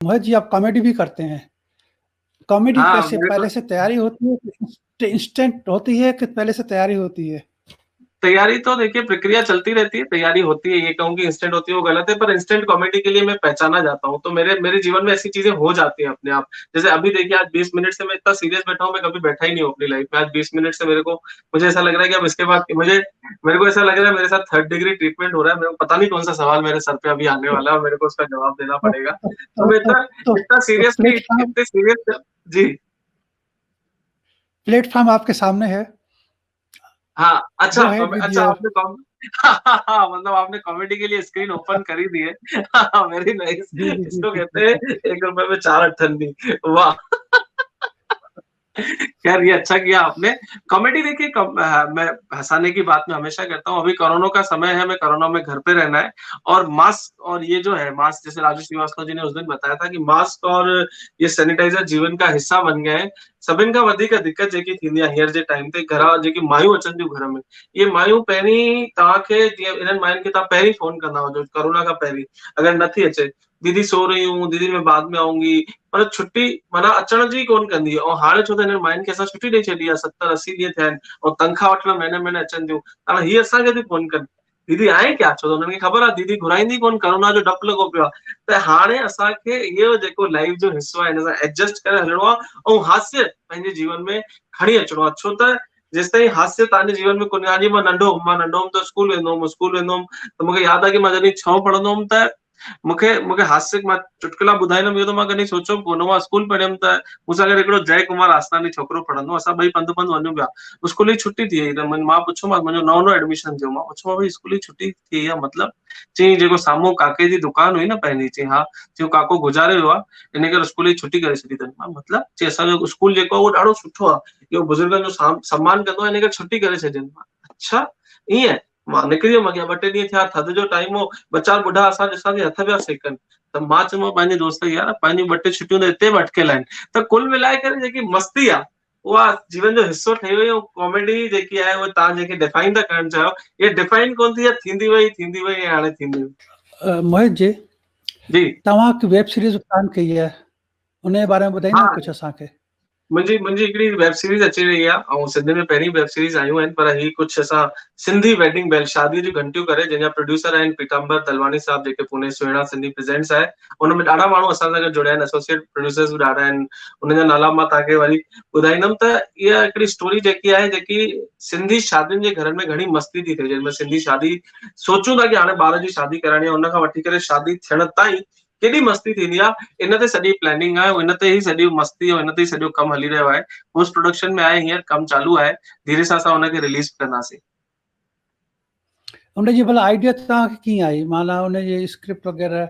मोहित जी, आप कॉमेडी भी करते हैं। कॉमेडी हाँ, कैसे मेरे को पहले से तैयारी होती है कि इंस्टेंट होती है कि पहले से तैयारी होती है? तैयारी तो देखिए प्रक्रिया चलती रहती है, तैयारी होती है। ये कहूँ कि इंस्टेंट होती है वो गलत है, पर इंस्टेंट कॉमेडी के लिए मैं पहचाना जाता हूँ। तो मेरे जीवन में ऐसी चीजें हो जाती हैं अपने आप। जैसे अभी देखिए आज 20 मिनट से मैं इतना सीरियस बैठा हूँ, मैं कभी बैठा ही नहीं हूँ अपनी लाइफ में। आज 20 मिनट से मुझे ऐसा लग रहा है कि अब इसके बाद मेरे को ऐसा लग रहा है मेरे साथ 3rd डिग्री ट्रीटमेंट हो रहा है। मेरे को पता नहीं कौन सा सवाल मेरे सर पे अभी आने वाला है और मेरे को उसका जवाब देना तो पड़ेगा। तो तो तो मैं तो इतना तो इतना तो सीरियसली प्लेटफ़ॉर्म इतने सीरियस जी। प्लेटफ़ॉर्म आपके सामने है। हाँ, अच्छा गो अहेड विद अच्छा योर आपने हाँ, मतलब आपने कॉमेडी के लिए स्क्रीन ओपन कर ही दी है। Very nice. जी, जी, जी, इसको जी, कहते जी, हैं जी। 1 रुपए में 4 अट्ठन्नी। वाह! खैर ये अच्छा किया आपने। कॉमेडी देखिए मैं हँसाने की बात मैं हमेशा करता हूँ। अभी कोरोना का समय है, मैं कोरोना में घर पे रहना है और मास्क और ये जो है मास्क, जैसे राजू श्रीवास्तव जी ने उस दिन बताया था कि मास्क और ये सैनिटाइज़र जीवन का हिस्सा बन गए हैं। सभिनि खां वधीक दिक्कत जेकी थींदी आहे हींअर जे टाइम ते घरां जेकी मायूं अचनि थियूं घर में, इहे मायूं पहिरीं तव्हांखे जीअं इन्हनि मायुनि खे तव्हां पहिरीं फ़ोन कंदा हुजो कोरोना खां पहिरीं, अगर नथी अचे, दीदी सो रही हूँ, दीदी मैं बाद में आऊंगी, पर छुट्टी माना अचण जी कोन कंदी ऐं हाणे छो त हिननि मायुनि खे असां छुट्टी ॾेई छॾी आहे 70-80 ॾींहं थिया आहिनि ऐं तनख़्वाह वठण महीने महीने अचनि थियूं, हाणे हीअ असांखे थी फ़ोन कनि, दीदी आहे क्या? छो त हुननि खे ख़बर आहे दीदी घुराईंदी कोन, कोरोना जो डपु लॻो पियो आहे। त हाणे असांखे इहो जेको लाइफ जो हिसो आहे हिन सां एडजस्ट करे हलिणो आहे ऐं हास्य पंहिंजे जीवन में खणी अचिणो आहे। छो त जेसिताईं हास्य तव्हांजे जीवन में कोन्हे, हाणे मां नंढो हुउमि त स्कूल वेंदो हुउमि त मूंखे यादि आहे कि मां जॾहिं 6 पढ़ंदो हुउमि त मूंखे हास्य मां चुटकुला ॿुधाईंदुमि इहो त मां कॾहिं सोचियो बि कोन। मां स्कूल पढ़ियमि त मूंसां गॾु हिकिड़ो जय कुमार आसनानी छोकिरो पढ़ंदो, असां ॿई पंधु पंधु वञूं पिया। स्कूल जी छुट्टी थी वई त मां पुछियोमांसि, मुंहिंजो नओं एडमिशन थियो, मां पुछियोमांसि भई स्कूल जी छुट्टी थी वई आहे मतलब? चयईं जेको साम्हूं काके जी दुकान हुई न पंहिंजी, चयईं हा, चयईं काको गुज़ारे वियो आहे इन करे स्कूल जी छुट्टी करे छॾी अथनि। मां मतलब? चयईं असांजो स्कूल जेको आहे उहो ॾाढो सुठो आहे, इहो बुज़ुर्गनि जो सम्मान कंदो आहे इन करे छुट्टी करे छॾियनि। अच्छा ईअं? मां निकिरी वियुमि अॻियां, 2 टे ॾींहं थिया, थधि जो टाइम हो, 2 4 ॿुढा असांजे हथ पिया सेकनि। त मां चयोमांसि पंहिंजे दोस्त खे, यार पंहिंजी 2 टे छुट्टियूं त हिते बि अटकियल आहिनि। त कुल मिलाए करे जेकी मस्ती आहे उहा जीवन जो हिस्सो ठही वई ऐं कॉमेडी जेकी आहे उहा तव्हां जेके डिफाइन था करणु चाहियो, इहा डिफाइन कोन थी, थींदी वई ऐं हाणे थींदी वई। मोहित जी, जी तव्हां हिकु वेब सीरीज़ प्लान कई आहे, उन जे बारे में ॿुधाईंदा हाँ, कुझु असांखे? मुंहिंजी हिकिड़ी वेब सीरीज़ अची रही आहे ऐं सिंधी में पहिरीं वेब सीरीज़ आयूं आहिनि, पर ही कुझु असां सिंधी वेडिंग बेल शादीअ जूं घंटियूं करे, जंहिंजा प्रोड्यूसर आहिनि पीताम्बर तलवानी साहब, जेके पुणे सुहिणा सिंधी प्रेज़ेंट्स आहे। उन में ॾाढा माण्हू असां सां गॾु जुड़िया आहिनि, एसोसिएट प्रोड्यूसर्स बि ॾाढा आहिनि। उन्हनि जा नाला मां तव्हांखे वरी ॿुधाईंदुमि। त इहा हिकिड़ी स्टोरी जेकी आहे, जेकी सिंधी शादियुनि जे घरनि में घणी मस्ती थी थिए, जंहिंमें सिंधी शादी सोचूं था कि हाणे ॿार जी शादी कराइणी आहे, उन खां वठी करे शादी थियण ताईं केॾी मस्ती थींदी आहे, इन ते सॼी प्लैनिंग आहे, इन ते ई सॼी मस्ती ऐं इन ते ई सॼो कमु हली रहियो आहे। पोस्ट प्रोडक्शन में आहे, हींअर कमु चालू आहे, धीरे सां असां हुनखे रिलीज़ कंदासीं। उनजी भला आइडिया तव्हांखे कीअं आई? माना उनजी स्क्रिप्ट वग़ैरह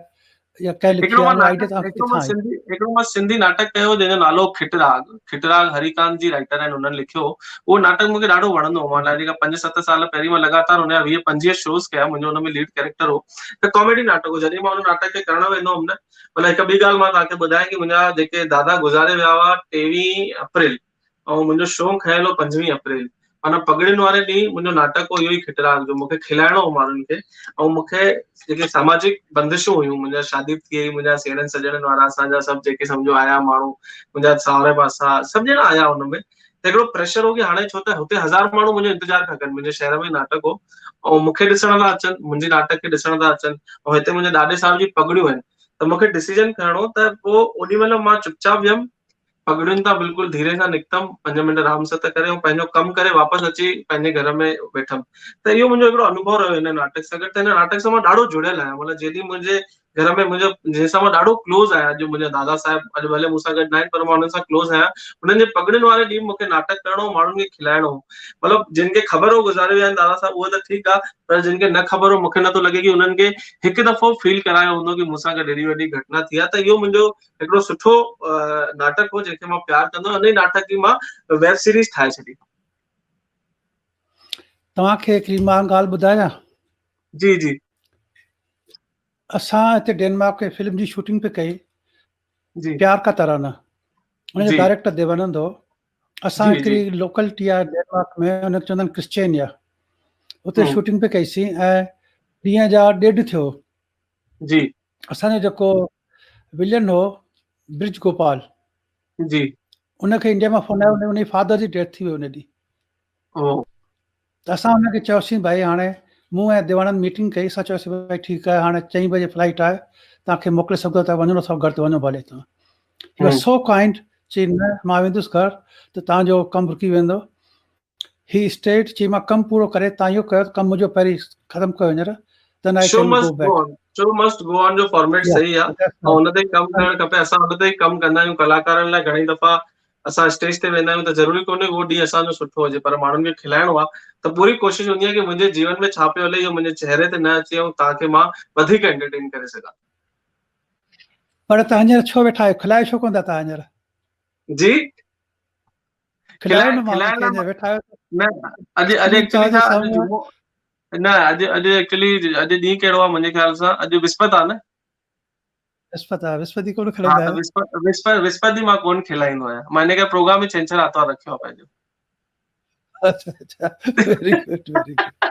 या कंहिं लिखी हिकिड़ो आहे, मां उन आइडिया नाटक तव्हांखे हिकिड़ो मां किथां आई? सिंधी हिकिड़ो मां सिंधी नाटक कयो जंहिंजो नालो खिटराग, खिटराग हरिकांत जी राइटर आहिनि, हुननि लिखियो। उहो नाटक मूंखे ॾाढो वणंदो हो। मां जेका 5-7 साल पहिरीं मां लगातार हुनजा 20-25 शोज़ कया, मुंहिंजो हुन में लीड कैरेक्टर हो। त कॉमेडी नाटक हो। जॾहिं मां हुन नाटक खे करणु वेंदो हुअमि न, भला हिकु ॿी ॻाल्हि मां तव्हांखे ॿुधायां कि मुंहिंजा जेके दादा गुज़ारे विया हुआ 23 अप्रैल ऐं मुंहिंजो शो खंयल हो 25 अप्रैल, माना पगड़ियुनि वारे ॾींहुं मुंहिंजो नाटक हो इहो ई खिटराग, जो मूंखे खिलाइणो हो माण्हुनि खे ऐं मूंखे जेके सामाजिक बंदिशूं हुयूं, मुंहिंजा शादी थी वई, मुंहिंजा सेणनि सॼणनि वारा असांजा सभु जेके सम्झो आया माण्हू, मुंहिंजा साहुरे पासा सभु ॼणा आया हुन में। त हिकिड़ो प्रेशर हो कि हाणे छो त हुते 1000 माण्हू मुंहिंजो इंतज़ारु पिया कनि, मुंहिंजे शहर में नाटक हो ऐं मूंखे ॾिसण था अचनि, मुंहिंजी नाटक खे ॾिसण था अचनि ऐं हिते मुंहिंजे ॾाॾे साहिब जी पगड़ियूं आहिनि। त मूंखे डिसीजन खणणो, त पोइ ओॾी महिल मां चुपचाप वियुमि, पगड़ियुनि तां बिल्कुलु धीरे सां निकितमि, 5 मिंट राम सत करे ऐं पंहिंजो कमु करे वापसि अची पंहिंजे घर में वेठमि। त इहो मुंहिंजो हिकिड़ो अनुभव रहियो हिन नाटक सां गॾु। त हिन नाटक सां मां ॾाढो जुड़ियल आहियां। मतलब जेॾी मुंहिंजे घर में मुंहिंजो जंहिंसां मां ॾाढो क्लोज़ आहियां, अॼु मुंहिंजा दादा साहिब अॼु भले मूंसां गॾु न आहिनि पर मां हुननि सां क्लोज़ आहियां। हुननि जे पगड़ियुनि वारे ॾींहुं मूंखे नाटक करणो, माण्हुनि खे खिलाइणो हो। मतिलबु जिन खे ख़बर हो गुज़ारे विया आहिनि दादा साहिब उहो त ठीकु आहे, पर जिन खे न ख़बर हो मूंखे नथो लॻे की हुननि खे हिकु दफ़ो फील करायो हूंदो की मूंसां गॾु एॾी वॾी घटना थी आहे। त इहो मुंहिंजो हिकिड़ो सुठो नाटक हो जंहिंखे मां प्यार कंदो आहियां। उन नाटक जी मां वेब सीरीज़ ठाहे छॾी। तव्हांखे हिकिड़ी मां ॻाल्हि ॿुधायां। जी जी असां हिते डेनमार्क में फिल्म जी शूटिंग पे कई, जी प्यार का तराना। उनजो जी डायरेक्टर देवानंद हो। असां जी जी हिकिड़ी लोकेलिटी आहे डेनमार्क में, हुनखे चवंदा आहिनि क्रिश्चियनिया, उते हम्म, शूटिंग पे कईसीं ऐं ॾींहं जा 1:30 थियो। जी असांजो जेको विलियन हो ब्रिज गोपाल, जी उनखे इंडिया मां फोन आयो, उनजी फादर जी डेथ थी वई उन ॾींहुं। ओ त असां हुनखे चयोसीं भाई हाणे मूं ऐं देवानंद मीटिंग कई। असां चयोसीं भाई ठीकु आहे, हाणे 4 बजे फ्लाइट आहे, तव्हांखे मोकिले सघो था, वञो नथा घर त वञो भले तव्हां। He was hmm, so kind, चई न मां वेंदुसि घर त तव्हांजो कमु रुकी वेंदो। ही स्टेट, चई मां कमु पूरो करे तव्हां इहो कयो, कमु मुंहिंजो पहिरीं ख़तमु कयो हींअर, then I show can go must go back. On, show must go on जो फॉर्मेट या सही आहे ऐं हुन ते ई कमु करणु खपे। असां हुन ते ई कमु कंदा आहियूं। कलाकारनि लाइ घणी दफ़ा असां स्टेज ते वेंदा आहियूं त ज़रूरी कोन्हे उहो ॾींहुं असांजो सुठो हुजे, पर माण्हुनि खे खिलाइणो आहे त पूरी कोशिशि हूंदी आहे की मुंहिंजे जीवन में छा पियो हले इहो मुंहिंजे चेहरे ते न अचे ऐं तव्हांखे मां वधीक एंटरटेन करे सघां। पर तव्हां हींअर छो वेठा आहियो, खिलाए छो कोन था तव्हां हींअर? जी खिलायो न माण्हुनि खिलाइण खे, लाइ हींअर वेठा आहियो त न, अॼु स्क्रीन एक्चुअली तव्हांजे छा अॼु साम्हूं आहे। जुमो न, अॼु एक्चुअली अॼु ॾींहुं कहिड़ो आहे मुंहिंजे ख़्याल सां अॼु विस्पति आहे न। विस्पति आहे, विस्पति कोन हा खिलाईंदा त आहियो? विस्पति ॾींहुं मां कोन खिलाईंदो आहियां। मां हिन करे प्रोग्राम में छंछरु आर्तवार रखियो आहे पंहिंजो। अच्छा अच्छा, वेरी गुड वेरी गुड।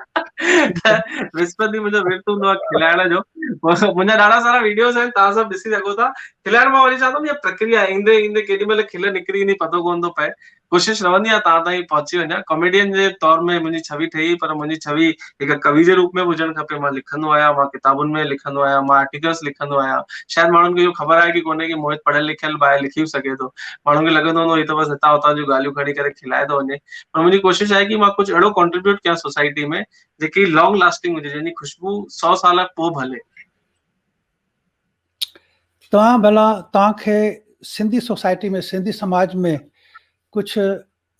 त विस्पति ॾींहुं मुंहिंजो विर्त हूंदो आहे खिलाइण जो। मुंहिंजा ॾाढा सारा वीडियोस आहिनि, तव्हां सभु ॾिसी सघो था। खिलाइण मां वरी चवंदुमि इहा प्रक्रिया ईंदे ईंदे केॾी महिल खिल निकिरी वेंदी पतो कोन थो पए। कोशिशि रहंदी आहे तव्हां ताईं पहुची वञा। कॉमेडियन जे तौर में मुंहिंजी छवि ठही, पर मुंहिंजी छवि हिकु कवि जे रूप में हुजणु खपे। मां लिखंदो आहियां, मां किताबुनि में लिखंदो आहियां, मां आर्टिकल्स लिखंदो आहियां। शायदि माण्हुनि खे इहो ख़बर आहे की कोन्हे की मोहित पढ़ियल लिखियल ॿाहिरि लिखी सघे थो। माण्हुनि खे लॻंदो हूंदो ही त बसि हितां हुतां जूं ॻाल्हियूं खणी करे खिलाए थो वञे, पर मुंहिंजी कोशिशि आहे की मां कुझु अहिड़ो कॉन्ट्रीब्यूट कयां सोसाइटी में जेकी लॉन्ग लास्टिंग हुजे, जंहिंजी खुशबू 100 साल पोइ भले। तव्हां भला, तव्हांखे सिंधी सोसाइटी में, सिंधी समाज में कुझु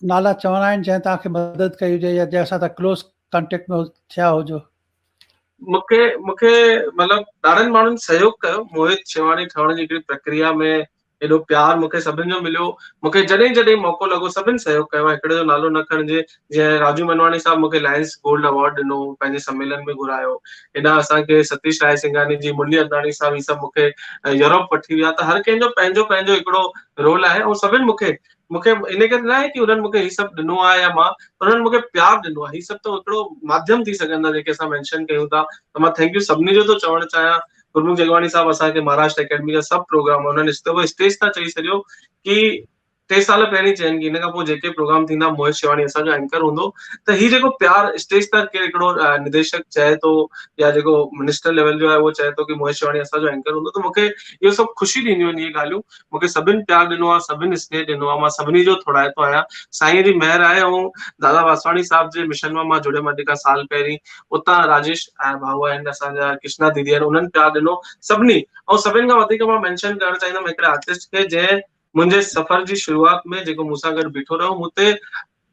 नाला चवणा आहिनि जंहिं तव्हांखे मदद कई हुजे या जंहिंसां तव्हां क्लोज़ कॉन्टेक्ट में थिया हुजो? मूंखे मूंखे मतिलबु ॾाढनि माण्हुनि सहयोग कयो मोहित शेवाणी ठहण जी हिकिड़ी प्रक्रिया में। एॾो प्यार मूंखे सभिनि जो मिलियो। मूंखे जॾहिं जॾहिं मौक़ो लॻो सभिनि सहयोग कयो आहे। हिकिड़े जो नालो न खणिजे, जीअं राजू मनवाणी साहब मूंखे लायंस गोल्ड अवार्ड ॾिनो, पंहिंजे सम्मेलन में घुरायो। हेॾा असांखे सतीश राय सिंघानी जी, मुरली अंताणी साहब, ही सभु मूंखे यूरोप वठी विया। त हर कंहिंजो पंहिंजो पंहिंजो हिकिड़ो रोल आहे ऐं सभिनि मूंखे मूंखे इन करे न आहे की उन्हनि मूंखे ही सभु ॾिनो आहे या मां, उन्हनि मूंखे प्यार ॾिनो आहे। ही सभु त हिकिड़ो माध्यम थी सघंदा जेके असां मेंशन कयूं था। त मां थैंक यू सभिनी जो थो चवणु चाहियां। गुरमुख जगवाणी साहब असांखे महाराष्ट्र अकेडमी जा सभु प्रोग्राम उन्हनि स्टेज था चई छॾियो की 3 साल पहिरीं चयनि की हिन खां पोइ जेके प्रोग्राम थींदा मोहित शेवाणी असांजो एंकर हूंदो। त ही जेको प्यार स्टेज तक के हिकिड़ो निदेशक चए थो या जेको मिनिस्टर लेवल जो आहे उहो चए थो की मोहित शेवाणी असांजो एंकर हूंदो, त मूंखे इहो सभु ख़ुशी ॾींदियूं आहिनि इहे ॻाल्हियूं। मूंखे सभिनि प्यार ॾिनो आहे, सभिनि स्नेह ॾिनो आहे। मां सभिनी जो थोराइतो आहियां। साईं जी महिर आहे। ऐं दादा वासवाणी साहब जे मिशन मां जुड़ियमि अॼु खां साल पहिरीं। उतां राजेश भाऊ आहिनि असांजा, कृष्णा दीदी आहिनि, उन्हनि प्यार ॾिनो सभिनी। ऐं सभिनि खां वधीक मां मेंशन करणु चाहींदुमि हिकिड़े आर्टिस्ट खे जंहिं मुंहिंजे सफ़र जी शुरूआत में जेको मूंसां गॾु बीठो रहो, मूं ते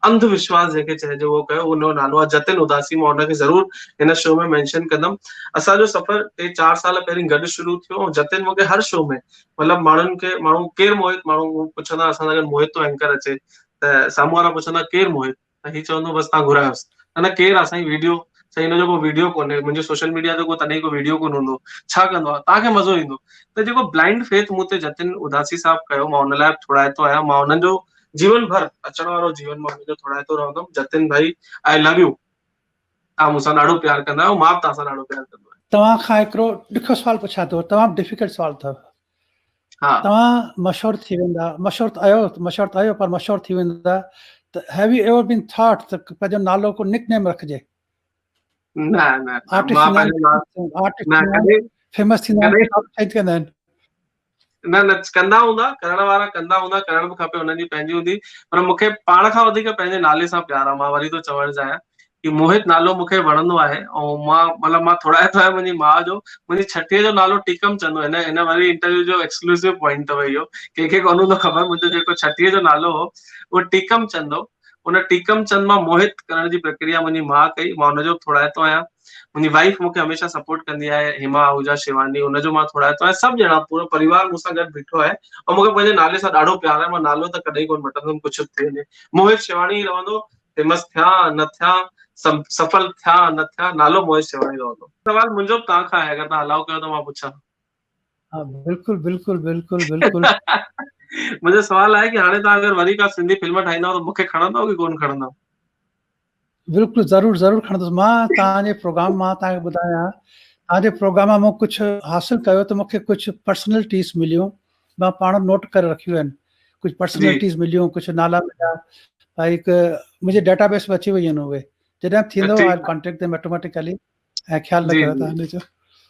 अंधविश्वास जंहिंखे चइजे उहो कयो। उनजो नालो आहे जतिन उदासी। मां हुनखे ज़रूरु हिन शो में मेंशन कंदमि। असांजो सफ़र 3-4 साल पहिरीं गॾु शुरू थियो ऐं जतिन मूंखे हर शो में, मतिलबु माण्हुनि खे, माण्हू केरु मोहित, माण्हू पुछंदा असां सां गॾु मोहित तो एंकर अचे, त साम्हूं वारा पुछंदा केरु मोहित, त ही चवंदो बसि तव्हां घुरायोसि। न केरु आहे साईं, वीडियो। साईं हिनजो को वीडियो कोन्हे, मुंहिंजो सोशल मीडिया ते को तॾहिं को वीडियो कोन हूंदो, छा कंदो आहे, तव्हांखे मज़ो ईंदो। त जेको ब्लाइंड फेथ मूं ते जतिन उदासी साहब कयो, मां हुन लाइ थोराइतो आहियां। मां हुननि जो जीवन भर, अचण वारो जीवन मां हुनजो थोराइतो रहंदुमि। जतिन भाई आई लव यू। तव्हां मूंसां ॾाढो प्यार कंदा आहियो, मां बि तव्हां सां ॾाढो प्यार कंदो आहियां। तव्हां खां हिकिड़ो ॾुखियो सुवाल पुछां थो, तमामु डिफिकल्ट सुवाल अथव। हा तव्हां मशहूरु थी वेंदा, मशहूरु त आहियो पर मशहूरु थी वेंदा, त have you ever been thought त पंहिंजो नालो को निकनेम रखिजे? न न न आर्टिस्ट मां थींदा पंहिंजो नालो आहिनि, आर्टिस्ट न थींदा आहिनि, कॾहिं फेमस थींदा आहिनि, कॾहिं त नालो चेंज कंदा आहिनि। न न कंदा हूंदा, करण वारा कंदा हूंदा, करणु बि खपे, हुननि जी पंहिंजी हूंदी। पर मूंखे पाण खां वधीक पंहिंजे नाले सां प्यार आहे। मां वरी थो चवणु चाहियां कि मोहित नालो मूंखे वणंदो आहे ऐं मां थोराइतो आहे मुंहिंजी माउ जो। मुंहिंजी छठीअ जो नालो टीकम चंदो। हिन वरी इंटरव्यू जो एक्सक्लूसिव पॉइंट अथव इहो, कंहिंखे कोन हूंदो ख़बर। मुंहिंजो जेको छठीअ जो नालो हो उहो टीकम चंदो। उन टीकम चंद मां मोहित करण जी प्रक्रिया मुंहिंजी माउ कई, मां हुनजो थोराइतो आहियां। मुंहिंजी वाइफ मूंखे हमेशह सपोर्ट कंदी आहे, हेमा आहूजा शिवानी, हुनजो मां थोराइतो आहियां। सभु ॼणा पूरो परिवार मूंसां गॾु बीठो आहे ऐं मूंखे पंहिंजे नाले सां ॾाढो प्यार आहे। मां नालो त कॾहिं कोन मटंदुमि, कुझु बि थी वञे। मोहित शिवानी रहंदो, फेमस थिया न थिया, सफल थिया न थिया, नालो मोहित शिवानी रहंदो। सवाल मुंहिंजो बि तव्हां खां आहे, अगरि तव्हां अलाउ कयो त मां पुछां। हाँ, बिल्कुल बिल्कुल बिल्कुल बिल्कुल। मुंहिंजो सवाल आहे कि हाणे तव्हां अगरि वरी का सिंधी फिल्म ठाहींदव त मूंखे खणंदव कि कोन खणंदव? बिल्कुल, ज़रूर ज़रूर खणंदुसि। मां तव्हांजे प्रोग्राम मां तव्हांखे ॿुधायां, तव्हांजे प्रोग्राम मां कुझु हासिल कयो त मूंखे कुझु पर्सनैलिटीज़ मिलियूं, मां पाण नोट करे रखियूं आहिनि। कुझु जी पर्सनैलिटीज़ मिलियूं, कुझु नाला मिलिया, भाई हिकु मुंहिंजे डेटाबेस में अची वई आहिनि उहे। जॾहिं थींदो आई ठीकु आहे। Contact them automatically. ऐं ख़्यालु जी रखियो जी तव्हां हिनजो।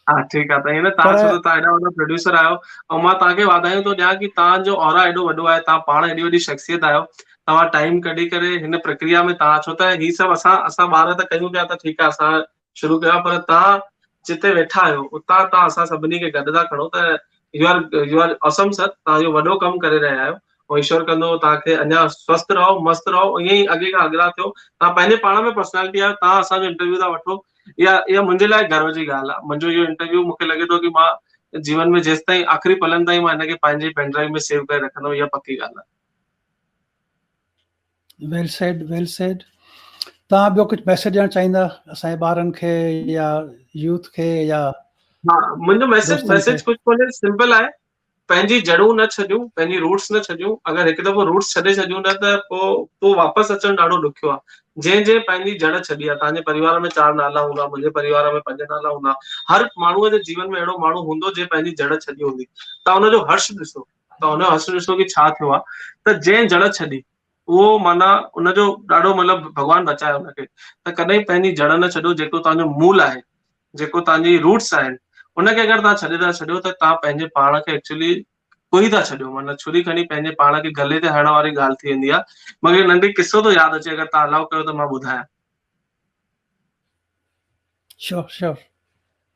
हा ठीकु आहे। त हिन पर तव्हां छो त तव्हां हेॾा वॾा प्रोड्यूसर आहियो ऐं मां तव्हांखे वाधायूं थो ॾियां कि तव्हांजो ऑरा एॾो वॾो आहे, तव्हां पाण एॾी वॾी शख़्सियत आहियो। तव्हां टाइम कढी करे हिन प्रक्रिया में तव्हां, छो त ही सभु असां ॿार त कयूं पिया त ठीकु आहे असां शुरू कयो, पर तव्हां जिते वेठा आहियो उतां तव्हां असां सभिनी खे गॾु था खणो त यू आर ऑसम सर। तव्हां इहो वॾो कमु करे रहिया आहियो ऐं ईश्वर कंदो तव्हांखे अञा स्वस्थ रहो, मस्तु रहो, ईअं ई अॻे खां अॻियां थियो। तव्हां पंहिंजे पाण में पर्सनैलिटी आहियो, तव्हां असांजो इंटरव्यू था वठो, इहा मुंहिंजे लाइ गर्व जी ॻाल्हि आहे। मुंहिंजो इहो इंटरव्यू मूंखे लॻे थो कि मां जीवन में जेसि ताईं आख़िरी पलनि ताईं मां हिनखे पंहिंजे पेन ड्राइव में सेव करे रखंदुमि, इहा पक्की ॻाल्हि आहे। Well said, well said. तव्हां ॿियो कुझु मैसेज ॾियणु चाहींदा असांजे ॿारनि खे या यूथ खे या हा, मुंहिंजो दोस्तनि खे? मैसेज कुझु कोन्हे, सिंपल आहे। पंहिंजी जड़ूं न छॾियूं, पंहिंजी रूट्स न छॾियूं। अगरि हिकु दफ़ो रूट्स छॾे छॾियूं न त पोइ वापसि अचणु ॾाढो ॾुखियो आहे। जंहिं पंहिंजी जड़ छॾी आहे, तव्हांजे परिवार में 4 नाला हूंदा, मुंहिंजे परिवार में 5 नाला हूंदा, हर माण्हूअ जे जीवन में अहिड़ो माण्हू हूंदो जंहिं पंहिंजी जड़ छॾी हूंदी। तव्हां हुनजो हर्ष ॾिसो, तव्हां हुनजो हर्ष ॾिसो कि छा थियो आहे। त जंहिं जड़ छॾी उहो माना उनजो ॾाढो मतिलबु भॻवानु बचाए हुनखे। त कॾहिं पंहिंजी जड़ न छॾियो, जेको तव्हांजो मूल आहे, जेको तव्हांजी रूट्स आहिनि, उनखे अगरि तव्हां छॾे था छॾियो त तव्हां पंहिंजे पाण खे एक्चुअली कोई था छॾियो। माना छुरी खणी पंहिंजे पाण खे गले ते हणण वारी ॻाल्हि थी वेंदी आहे। मूंखे नंढी किस्सो थो यादि अचे, अगरि तव्हां अलाउ कयो त मां ॿुधायां। Sure sure.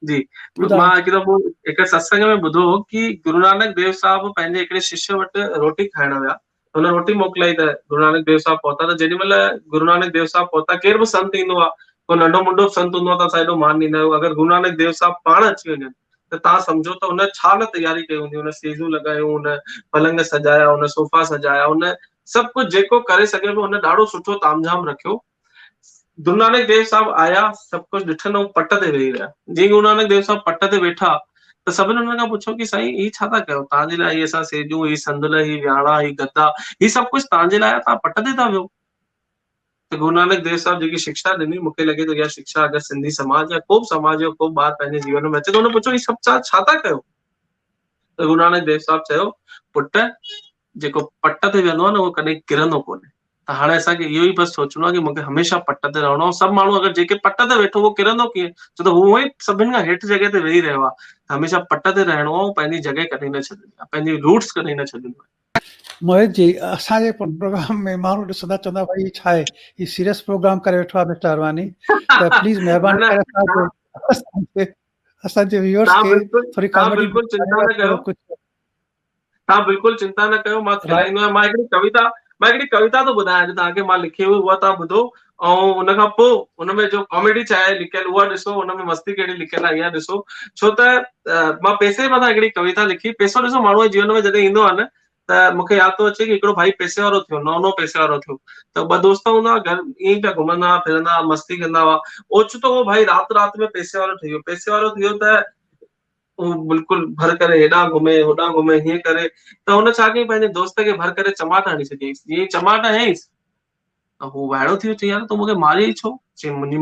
जी, ॿुधायो। मां हिकु दफ़ो हिकु सत्संग में ॿुधो कि गुरु नानक देव साहिब पंहिंजे हिकिड़े शिष्य वटि रोटी खाइण विया। हुन रोटी मोकिलाई त गुरु नानक देव साहिब पहुता। त जेॾी महिल गुरु नानक देव साहिब पहुता, केर बि संत ईंदो आहे, को नंढो मुंडो संत हूंदो आहे त असां हेॾो मान ॾींदा आहियूं। अगरि गुरु नानक देव साहिब पाण अची वञनि त तव्हां सम्झो त हुन छा न तयारी कई हूंदी। हुन सेजूं लॻायूं, हुन पलंग सजाया, हुन सोफ़ा सजाया, हुन सभु कुझु जेको करे सघे पियो, हुन ॾाढो सुठो तामझाम रखियो। गुरु नानक देव साहिब आया, सभु कुझु ॾिठनि ऐं पट ते वेही रहिया। जीअं गुरु नानक देव साहिब पट ते वेठा त सभिनी हुन खां पुछो कि साईं ही छा था कयो? तव्हांजे लाइ ही असां सेजूं, ही संदल, ही विहाणा, ही गद्दा, ही सभु कुझु तव्हांजे लाइ, तव्हां पट ते था वियो। त गुरु नानक देव साहिब जेकी शिक्षा ॾिनी, मूंखे लॻे थो इहा शिक्षा अगरि सिंधी समाज या को बि समाज जो को ॿार पंहिंजे जीवन में अचे त हुन पुछो ही सभु छा था कयो? त गुरु नानक देव साहिब चयो, पुट जेको पट ते वेंदो आहे न उहो कॾहिं किरंदो कोन्हे। त हाणे असांखे इहो ई बसि सोचणो आहे कि मूंखे हमेशह पट ते रहणो आहे। सभु माण्हू अगरि जेके पट ते वेठो उहो किरंदो कीअं? छो त उहो ई सभिनि खां हेठि जॻह ते वेही रहियो आहे। हमेशह पट ते रहणो आहे, पंहिंजी जॻह कॾहिं न छॾिणी आहे, पंहिंजी रूट्स कॾहिं न छॾिणी आहे। मोहित जी, असांजे प्रोग्राम में माण्हू ॾिसंदा चवंदा भाई छा आहे, ही सीरियस प्रोग्राम करे वेठो आहे मिस्टर अरवानी। त प्लीज़ न महिरबानी न करे असांजे व्यूअर्स खे थोरी तव्हां कॉमेडी बिल्कुलु चिंता न कयो। कुझु तव्हां बिल्कुलु चिंता न कयो, मां राइट। खिलाईंदो आहियां। मां हिकिड़ी कविता थो ॿुधायां अॼु तव्हांखे, मां लिखी हुई, उहा तव्हां ॿुधो। ऐं हुन खां पोइ हुनमें जो कॉमेडी छा आहे लिखियल उहा ॾिसो, हुनमें मस्ती कहिड़ी लिखियल आहे इहा ॾिसो। छो त मां पैसे जे मथां हिकिड़ी कविता लिखी। पैसो ॾिसो माण्हूअ जे जीवन में जॾहिं ईंदो आहे न त मूंखे यादि थो अचे कि हिकिड़ो भाई पैसे वारो थियो, नओं पैसे वारो थियो। त 2 दोस्त हूंदा हुआ, घर ईअं पिया घुमंदा फिरंदा मस्ती कंदा हुआ। ओचितो उहो भाई राति में पैसे वारो ठही वियो। पैसे वारो थियो त उहो बिल्कुलु भर करे हेॾां घुमे होॾां घुमे हीअं करे। त हुन छा कयईं, पंहिंजे दोस्त खे भर करे चमाट हणी छॾियईंसि। जीअं चमाट हयईंसि त हू वाइड़ो थी वियो, चई यार तूं मूंखे मारियई छो? चई मुंहिंजी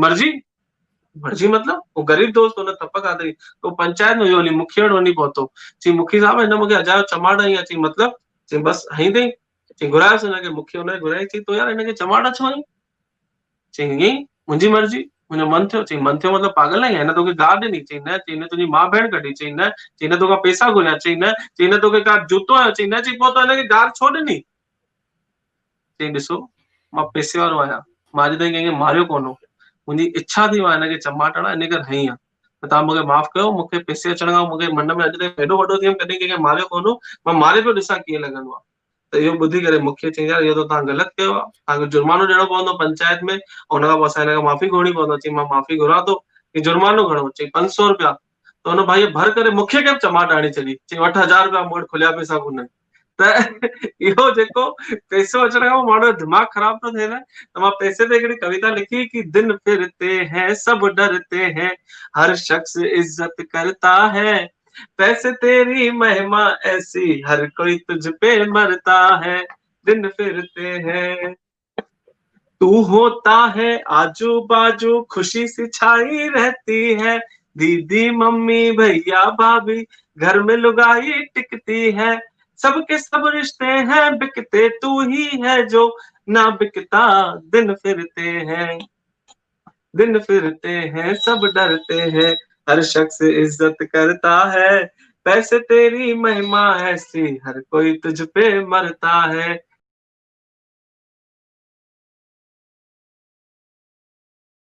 मर्ज़ी मतलब? वो गरीब दोस्त, हुन थप खाधई। तो पंचायत में वियो, हली मुखिया वटि वञी पहुतो। चई मुखी साहब हिन मूंखे अजायो चमाट हईं आहे। चई मतलब? चई बस हईं अथई। चई घुरायोसि हिनखे। मुखिया हुनखे घुराई। चई तो यार हिनखे चमाट छो हईं? चई ईअं ई मुंहिंजी मर्ज़ी, मुंहिंजो मन थियो। चई मन थियो मतलब पागल आहीं? हिन तोखे गाह ॾिनी? चई न। चई हिन तुंहिंजी माउ भेण कढी? चई न। चई हिन तोखां पैसा घुरिया? चई न। चई हिन तोखे का जूतो आयो? चई न। चई पोइ तो हिनखे गार छो ॾिनी? चई ॾिसो मां पैसे वारो आहियां, मां अॼु ताईं कंहिंखे मारियो कोन हो, मुंहिंजी इच्छा थी मां हिनखे चमाटणा इन करे हई आहियां, तव्हां मूंखे माफ़ कयो, मूंखे पैसे अचण खां मूंखे मन में अॼु ताईं एॾो वॾो थी वियुमि, कॾहिं कंहिंखे मारियो कोन, मां मारे पियो ॾिसां कीअं लॻंदो आहे। त इहो ॿुधी करे मूंखे चई यार इहो त तव्हां ग़लति कयो आहे, तव्हांखे जुर्मानो ॾियणो पवंदो पंचायत में, हुन खां पोइ असां हिन खां माफ़ी घुरणी पवंदो। चई मां माफ़ी घुरां थो, कि जुर्मानो घणो? चई 500 रुपया। त हुन भाई भर करे मूंखे कंहिं चमाट हणी छॾी, चई वठ 1000 रुपया, मूं वटि खुलिया पैसा कोन्हनि। त इहो जेको पैसो अचण खां माण्हू जो दिमाग़ ख़राब थो थिए न, तो मैं पैसे पे एक कविता लिखी कि दिन फिरते हैं सब डरते हैं, हर शख्स इज्जत करता है, पैसे तेरी महिमा ऐसी हर कोई तुझ पे मरता है, दिन फिरते हैं तू होता है आजू बाजू, खुशी सी छाई रहती है, दीदी मम्मी भैया भाभी घर में लुगाई टिकती है, सबके सब रिश्ते हैं बिकते, तू ही है जो ना बिकता, दिन फिरते हैं, दिन फिरते हैं सब डरते हैं, हर शख्स इज्जत करता है, पैसे तेरी महिमा ऐसी हर कोई तुझ पे मरता है,